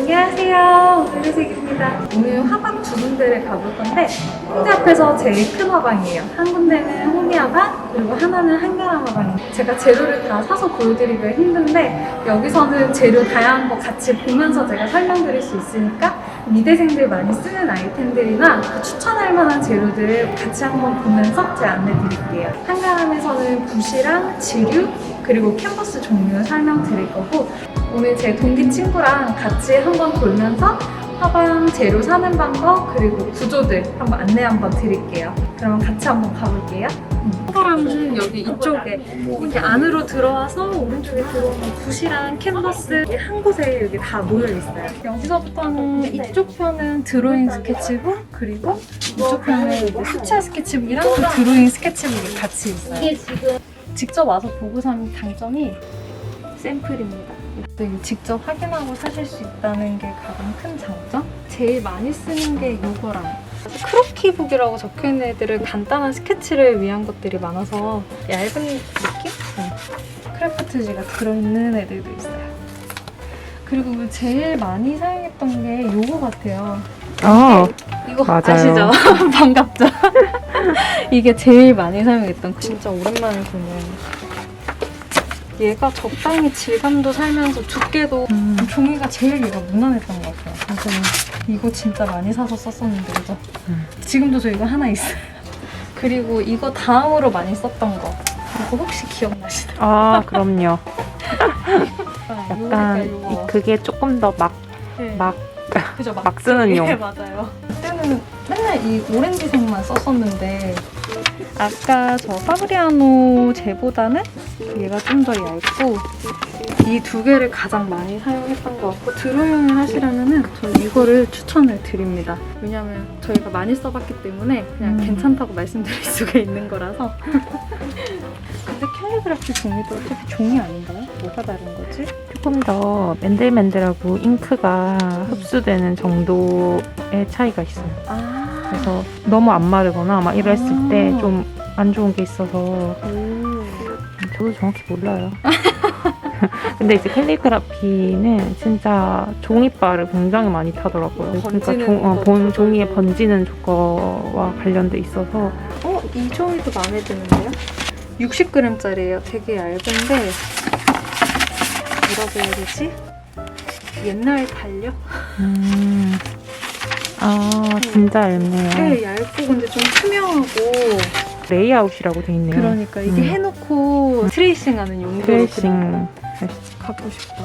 안녕하세요. 오늘색입니다. 오늘 화방 두 군데를 가볼 건데 홍대 앞에서 제일 큰 화방이에요. 한 군데는 홍대 화방, 그리고 하나는 한가람 화방이에요. 제가 재료를 다 사서 보여드리기가 힘든데 여기서는 재료 다양한 거 같이 보면서 제가 설명드릴 수 있으니까 미대생들 많이 쓰는 아이템들이나 그 추천할 만한 재료들을 같이 한번 보면서 제가 안내 드릴게요. 한가람에서는 붓이랑 지류, 그리고 캔버스 종류 설명드릴 거고, 오늘 제 동기 친구랑 같이 한번 돌면서 화방 재료 사는 방법, 그리고 구조들 한번 안내 한번 드릴게요. 그럼 같이 한번 가볼게요. 한가람은 여기 이쪽에 이렇게 안으로 들어와서 오른쪽에 들어오면 붓이랑 캔버스 한 곳에 여기 다 모여 있어요. 여기서부터는 이쪽 편은 드로잉 스케치북, 그리고 이쪽 편은 수채 스케치북이랑 그 드로잉 스케치북이 같이 있어요. 이게 지금 직접 와서 보고 사는 장점이 샘플입니다. 직접 확인하고 사실 수 있다는 게 가장 큰 장점? 제일 많이 쓰는 게 이거랑 크로키북이라고 적혀있는 애들은 간단한 스케치를 위한 것들이 많아서 얇은 느낌? 크래프트지가 들어있는 애들도 있어요. 그리고 제일 많이 사용했던 게 이거 같아요. 이거 맞아요. 아시죠? 반갑죠? 이게 제일 많이 사용했던, 진짜 오랜만에 보는. 얘가 적당히 질감도 살면서 두께도 종이가 제일 얘가 무난했던 것 같아요. 그래서 이거 진짜 많이 사서 썼었는데, 그죠? 지금도 저 이거 하나 있어요. 그리고 이거 다음으로 많이 썼던 거, 이거 혹시 기억나시나요? 아, 그럼요. 요거 약간 요거. 그게 조금 더 네. 그죠, 막 쓰는 용. 네, 맞아요. 그때는 맨날 이 오렌지색만 썼었는데, 아까 저 파브리아노 쟤보다는 얘가 좀 더 얇고, 이 두 개를 가장 많이 사용했던 것 같고, 드로잉을 하시려면은 저는 이거를 추천을 드립니다. 왜냐면 저희가 많이 써봤기 때문에 그냥 괜찮다고 말씀드릴 수가 있는 거라서. 근데 캘리그라피 종이도 어차피 종이 아닌가요? 뭐가 다른 거지? 조금 더 맨들맨들하고 잉크가 흡수되는 정도의 차이가 있어요. 그래서 너무 안 마르거나 막 이랬을 때 좀 안 좋은 게 있어서 저도 정확히 몰라요. 근데 이제 캘리그라피는 진짜 종이바를 굉장히 많이 타더라고요. 그러니까 종이에 번지는 거와 관련돼 있어서. 이 종이도 마음에 드는데요? 60g짜리예요. 되게 얇은데 뭐라고 해야 되지? 옛날 달력? 진짜 얇네요. 네, 얇고 근데 좀 투명하고. 레이아웃이라고 돼 있네요. 그러니까 이게 해놓고 트레이싱하는 용도로 트레이싱. 그냥 갖고 싶다.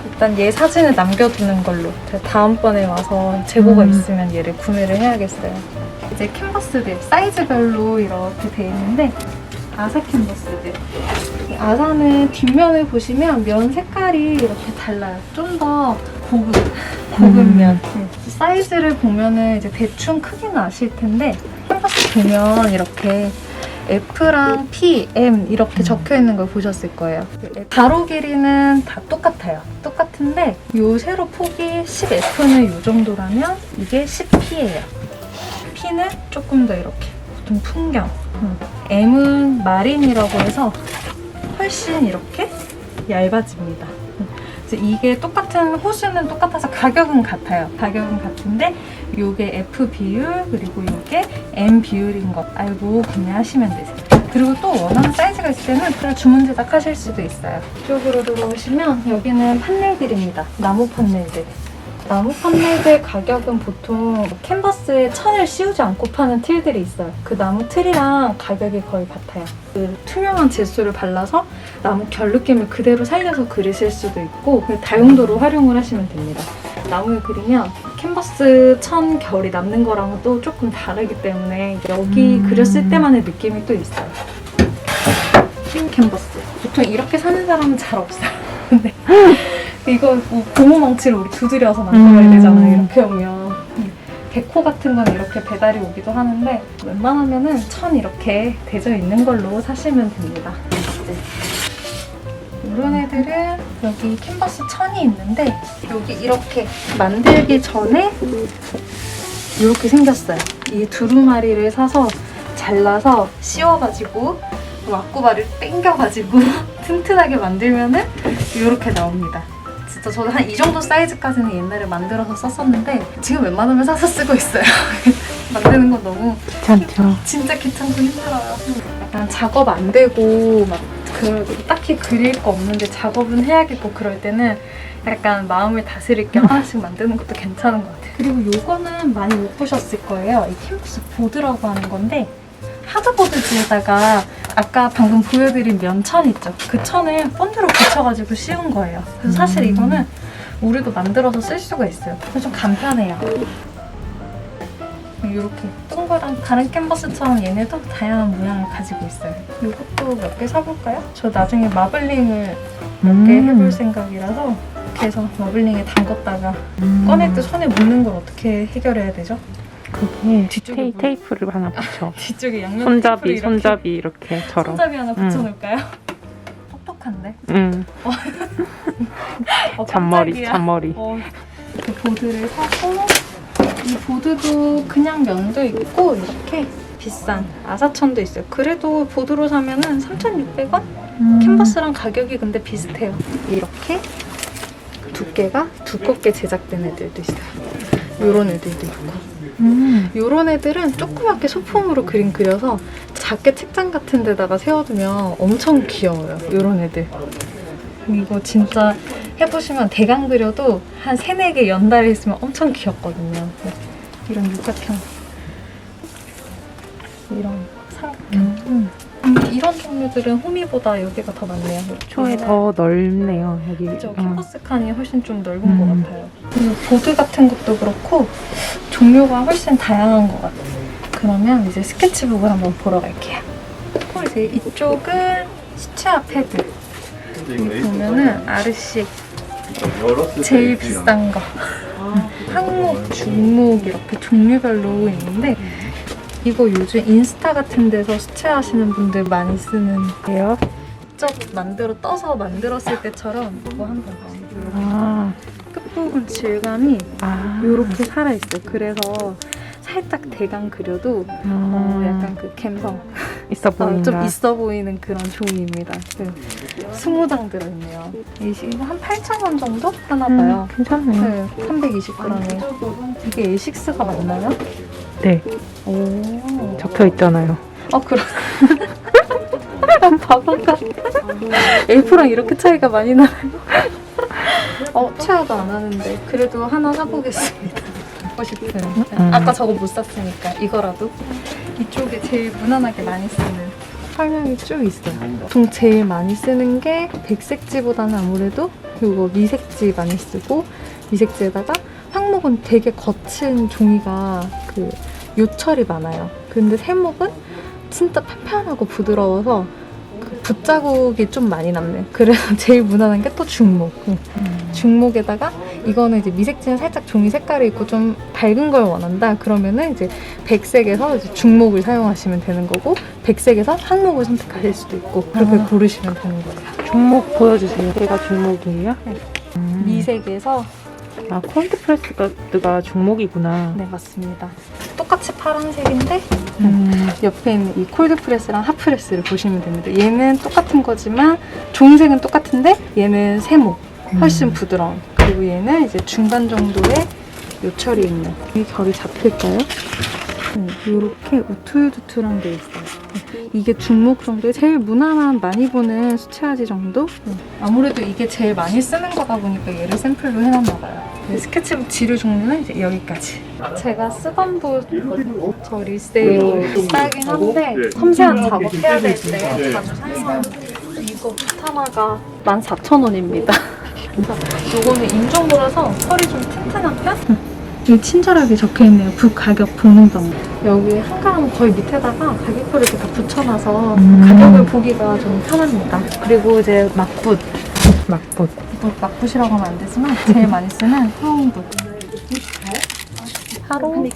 일단 얘 사진을 남겨두는 걸로. 제가 다음번에 와서 재고가 있으면 얘를 구매를 해야겠어요. 이제 캔버스들 사이즈별로 이렇게 돼 있는데, 아사 캔버스들. 이 아사는 뒷면을 보시면 면 색깔이 이렇게 달라요. 좀 더 고급 면. 사이즈를 보면은 이제 대충 크기는 아실 텐데, 캔버스 보면 이렇게 F랑 P, M 이렇게 적혀 있는 걸 보셨을 거예요. 가로 길이는 다 똑같아요. 똑같은데 요 세로 폭이 10F는 요 정도라면 이게 10P예요. P는 조금 더 이렇게 보통 풍경, M은 마린이라고 해서 훨씬 이렇게 얇아집니다. 그래서 이게 똑같은 호수는 똑같아서 가격은 같아요. 가격은 같은데 요게 F 비율, 그리고 요게 M 비율인 것 알고 구매하시면 되세요. 그리고 또 원하는 사이즈가 있을 때는 그걸 주문 제작하실 수도 있어요. 이쪽으로 들어오시면 여기는 판넬들입니다. 나무 판넬들. 나무 판넬들 가격은 보통 캔버스에 천을 씌우지 않고 파는 틀들이 있어요. 그 나무 틀이랑 가격이 거의 같아요. 그 투명한 질소를 발라서 나무 결 느낌을 그대로 살려서 그리실 수도 있고, 다용도로 활용을 하시면 됩니다. 나무에 그리면 캔버스 천 결이 남는 거랑은 또 조금 다르기 때문에 여기 그렸을 때만의 느낌이 또 있어요. 흰 캔버스. 보통 이렇게 사는 사람은 잘 없어요. 근데 이거 뭐 고무망치를 우리 두드려서 만들어야 되잖아요. 이렇게 오면. 데코 같은 건 이렇게 배달이 오기도 하는데 웬만하면은 천 이렇게 대져 있는 걸로 사시면 됩니다. 이런 애들은 여기 캔버스 천이 있는데 여기 이렇게 만들기 전에 이렇게 생겼어요. 이 두루마리를 사서 잘라서 씌워가지고 왁구바를 당겨가지고 튼튼하게 만들면은 이렇게 나옵니다. 진짜 저도 한 이 정도 사이즈까지는 옛날에 만들어서 썼었는데 지금 웬만하면 사서 쓰고 있어요. 만드는 건 너무 귀찮죠. 진짜 귀찮고 힘들어요. 약간 작업 안 되고 막 딱히 그릴 거 없는데 작업은 해야겠고 그럴 때는 약간 마음을 다스릴 겸 하나씩 만드는 것도 괜찮은 것 같아요. 그리고 요거는 많이 못 보셨을 거예요. 이 캔버스 보드라고 하는 건데 하드보드지에다가 아까 방금 보여드린 면천 있죠? 그 천을 본드로 붙여가지고 씌운 거예요. 그래서 사실 이거는 우리도 만들어서 쓸 수가 있어요. 그래서 좀 간편해요. 이렇게 동그란 다른 캔버스처럼 얘네도 다양한 모양을 가지고 있어요. 이것도 몇 개 사볼까요? 저 나중에 마블링을 몇 개 해볼 생각이라서 이렇게 해서 마블링에 담궜다가 꺼낼 때 손에 묻는 걸 어떻게 해결해야 되죠? 그게 뒤쪽에 테이프를 하나 붙여. 뒤쪽에 양면 손잡이 이렇게처럼. 손잡이 하나 붙여놓을까요? 똑똑한데? 깜짝이야. 잔머리. 이 보드를 사고 이 보드도 그냥 면도 있고 이렇게 비싼 아사천도 있어요. 그래도 보드로 사면은 3,600원? 캔버스랑 가격이 근데 비슷해요. 이렇게 두께가 두껍게 제작된 애들도 있어요. 요런 애들도 있고. 요런 애들은 조그맣게 소품으로 그림 그려서 작게 책장 같은 데다가 세워두면 엄청 귀여워요. 요런 애들. 이거 진짜 해보시면 대강 그려도 한 3, 4개 연달아 있으면 엄청 귀엽거든요. 이런 육각형. 이런 삼각형. 이런 종류들은 호미보다 여기가 더 많네요. 초에 더 넓네요. 여기. 그죠? 캔버스 칸이 훨씬 좀 넓은 것 같아요. 그리고 보드 같은 것도 그렇고 종류가 훨씬 다양한 것 같아요. 그러면 이제 스케치북을 한번 보러 갈게요. 이제 이쪽은 수채화 패드. 여기 보면은 아르시 제일 비싼 거. 항목, 중목 이렇게 종류별로 있는데 이거 요즘 인스타 같은 데서 수채하시는 분들 많이 쓰는데요. 직접 떠서 만들었을 때처럼 이거 한번 보세요. 끝부분 질감이 이렇게 살아있어요. 그래서 살짝 대강 그려도 약간 그 감성 있어 보인다. 좀 있어 보이는 그런 종이입니다. 20장 들어있네요. 이거 한 8,000원 정도 하나 봐요. 괜찮네요. 네, 320g에. 이게 에식스가 맞나요? 네. 오. 적혀 있잖아요. 그럼. 바보가. A4랑 이렇게 차이가 많이 나요. 체화도 안 하는데. 그래도 하나 사보겠습니다. 먹고 싶어요. 아까 저거 못 샀으니까 이거라도. 이쪽에 제일 무난하게 많이 쓰는 설명이 쭉 있어요. 보통 제일 많이 쓰는 게 백색지보다는 아무래도 이거 미색지 많이 쓰고 미색지에다가 황목은 되게 거친 종이가 그 요철이 많아요. 근데 세목은 진짜 편편하고 부드러워서 그 붓자국이 좀 많이 남네요. 그래서 제일 무난한 게 또 중목. 중목에다가 이거는 이제 미색지는 살짝 종이 색깔이 있고 좀 밝은 걸 원한다. 그러면은 이제 백색에서 이제 중목을 사용하시면 되는 거고 백색에서 황목을 선택하실 수도 있고 그렇게 고르시면 되는 거예요. 중목 보여주세요. 얘가 중목이에요? 네. 미색에서 콜드프레스가 중목이구나. 네, 맞습니다. 똑같이 파란색인데 옆에 있는 이 콜드프레스랑 핫프레스를 보시면 됩니다. 얘는 똑같은 거지만 종색은 똑같은데 얘는 세목, 훨씬 부드러운. 그리고 얘는 이제 중간 정도의 요철이 있는. 이 결이 잡힐까요? 이렇게 우툴두툴한 게 있어요. 이게 중목 정도의 제일 무난한 많이 보는 수채화지 정도? 아무래도 이게 제일 많이 쓰는 거다 보니까 얘를 샘플로 해놨나 봐요. 스케치북 지류 종류는 이제 여기까지. 제가 쓰던 저 리세일 비싸긴 한데 섬세한 작업해야 될 때 자주 사용하는 이거 붓 하나가 14,000원입니다. 이거는 인종으로서 털이 좀 튼튼한 편? 여기 친절하게 적혀있네요. 붓 가격 보는 방법. 여기 한가람 거의 밑에다가 가격표를 이렇게 다 붙여놔서 가격을 보기가 좀 편합니다. 그리고 이제 막붓. 막붓이라고 하면 안 되지만 제일 많이 쓰는 화홍붓. 하루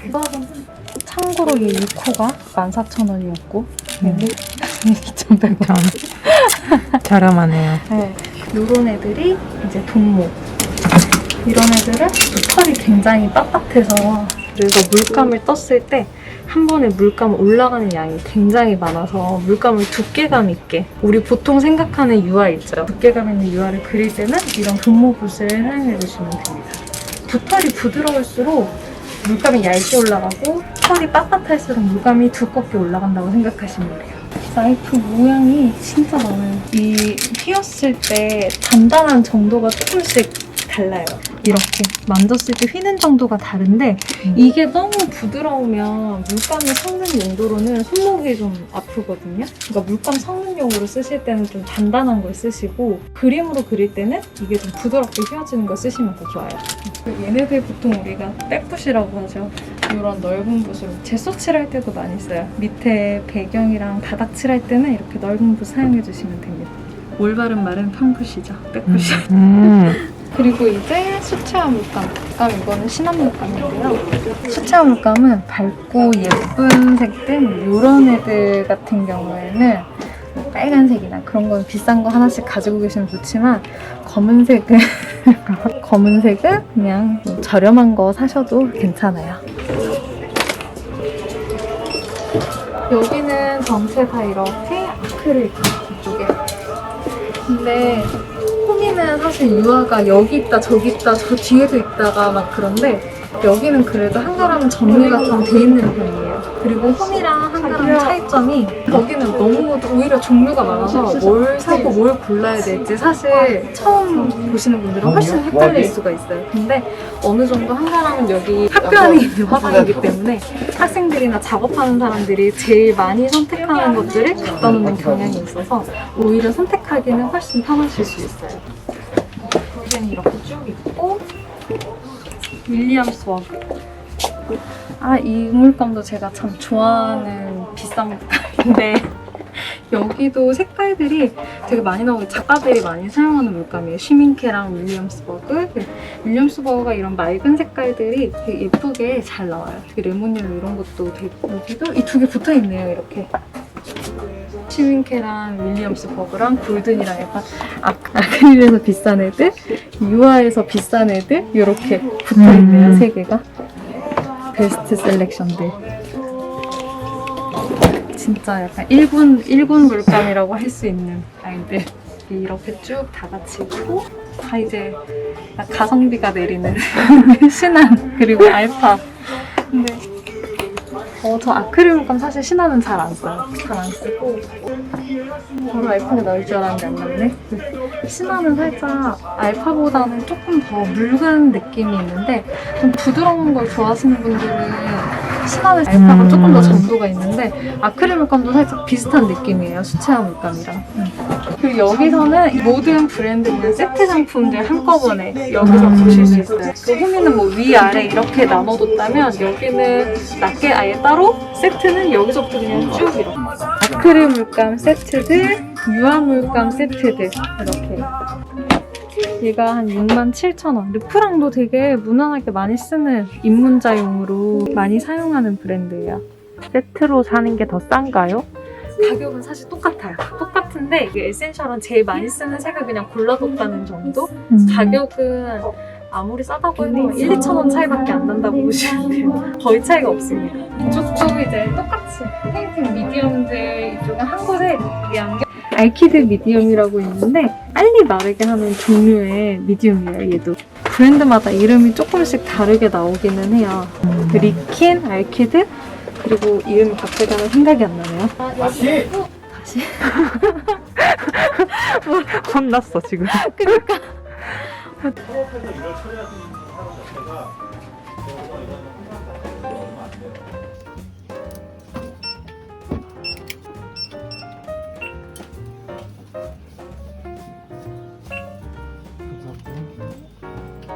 참고로 이 6호가 14,000원이었고 얘는 2,100원. 저렴하네요. 네, 요런 애들이 이제 돈목. 이런 애들은 털이 굉장히 빳빳해서 그래서 물감을 떴을 때 한 번에 물감 올라가는 양이 굉장히 많아서 물감을 두께감 있게 우리 보통 생각하는 유화 있죠. 두께감 있는 유화를 그릴 때는 이런 분모붓을 사용해 주시면 됩니다. 붓털이 부드러울수록 물감이 얇게 올라가고 털이 빳빳할수록 물감이 두껍게 올라간다고 생각하시면 돼요. 나이프 모양이 진짜 많아요. 이 휘었을 때 단단한 정도가 조금씩 달라요. 이렇게 만졌을 때 휘는 정도가 다른데 이게 너무 부드러우면 물감을 섞는 용도로는 손목이 좀 아프거든요. 그러니까 물감 섞는용으로 쓰실 때는 좀 단단한 걸 쓰시고 그림으로 그릴 때는 이게 좀 부드럽게 휘어지는 걸 쓰시면 더 좋아요. 얘네들 보통 우리가 백붓이라고 하죠. 이런 넓은 붓으로 제소 칠할 때도 많이 써요. 밑에 배경이랑 바닥 칠할 때는 이렇게 넓은 붓 사용해 주시면 됩니다. 올바른 말은 평붓이죠. 백붓이. 그리고 이제 수채화 물감. 이거는 신한 물감인데요. 수채화 물감은 밝고 예쁜 색들, 이런 애들 같은 경우에는 빨간색이나 그런 건 비싼 거 하나씩 가지고 계시면 좋지만 검은색은 그냥 저렴한 거 사셔도 괜찮아요. 여기는 전체 다 이렇게 아크릴 이쪽에. 근데 홈이는 사실 유화가 여기 있다 저기 있다 저 뒤에도 있다가 막 그런데 여기는 그래도 한가람은 정리가 좀 돼 있는 편이에요. 그리고 홈이랑 한가람 차이점이 여기는 너무 오히려 종류가 많아서 뭘 사고 뭘 골라야 될지 사실 처음 보시는 분들은 훨씬 헷갈릴 수가 있어요. 근데 어느 정도 한가람은 여기 학교 안에 있는 화방이기 때문에 학생들이나 작업하는 사람들이 제일 많이 선택하는 것들을 갖다 놓는 경향이 있어서 오히려 선택하기는 훨씬 편하실 수 있어요. 여기는 이렇게 쭉 있고 윌리엄스 워크. 이 물감도 제가 참 좋아하는 비싼 물감인데 여기도 색깔들이 되게 많이 나오고 작가들이 많이 사용하는 물감이에요. 쉬민케랑 윌리엄스버그. 윌리엄스버그가 이런 맑은 색깔들이 되게 예쁘게 잘 나와요. 되게 레몬옐로 이런 것도 되게 여기도 이 두 개 붙어 있네요. 이렇게. 쉬민케랑 윌리엄스버그랑 골든이랑 약간 아크릴에서 비싼 애들, 유화에서 비싼 애들 이렇게 붙어 있네요. 세 개가. 베스트 셀렉션들. 진짜 약간 일군 물감이라고 할 수 있는 아이들. 이렇게 쭉 다 같이 있고 다 이제 가성비가 내리는 신한 그리고 알파. 근데 저 아크릴 물감 사실 신한은 잘 안 써요. 잘 안 쓰고 바로 알파가 나올 줄 알았는데 안 나오네. 신한은 살짝 알파보다는 조금 더 묽은 느낌이 있는데 좀 부드러운 걸 좋아하시는 분들은 신한은 알파가 조금 더 점도가 있는데 아크릴 물감도 살짝 비슷한 느낌이에요. 수채화 물감이랑. 그리고 여기서는 모든 브랜드 그냥 세트 상품들 한꺼번에 여기서 보실 수 있어요. 그 후미는 뭐 위아래 이렇게 나눠뒀다면 여기는 낮게 아예 따로, 세트는 여기서부터 그냥 쭉 이렇게. 아크릴 물감 세트들, 유화 물감 세트들 이렇게. 얘가 한 67,000원. 르프랑도 되게 무난하게 많이 쓰는 입문자용으로 많이 사용하는 브랜드예요. 세트로 사는 게 더 싼가요? 가격은 사실 똑같아요. 똑같은데 이게 에센셜은 제일 많이 쓰는 색을 그냥 골라뒀다는 정도? 가격은 아무리 싸다고 해도 1-2,000원 차이밖에 안 난다고 보시면 돼요. 거의 차이가 없습니다. 이쪽도 이제 똑같이 페인팅 미디엄들 이쪽은 한 곳에 이게 알키드 미디엄이라고 있는데 빨리 마르게 하는 종류의 미디움이에요. 얘도 브랜드마다 이름이 조금씩 다르게 나오기는 해요. 리킨, 알키드, 그리고 이름이 갑자기 하면 생각이 안 나네요. 다시? 혼났어 지금. 그러니까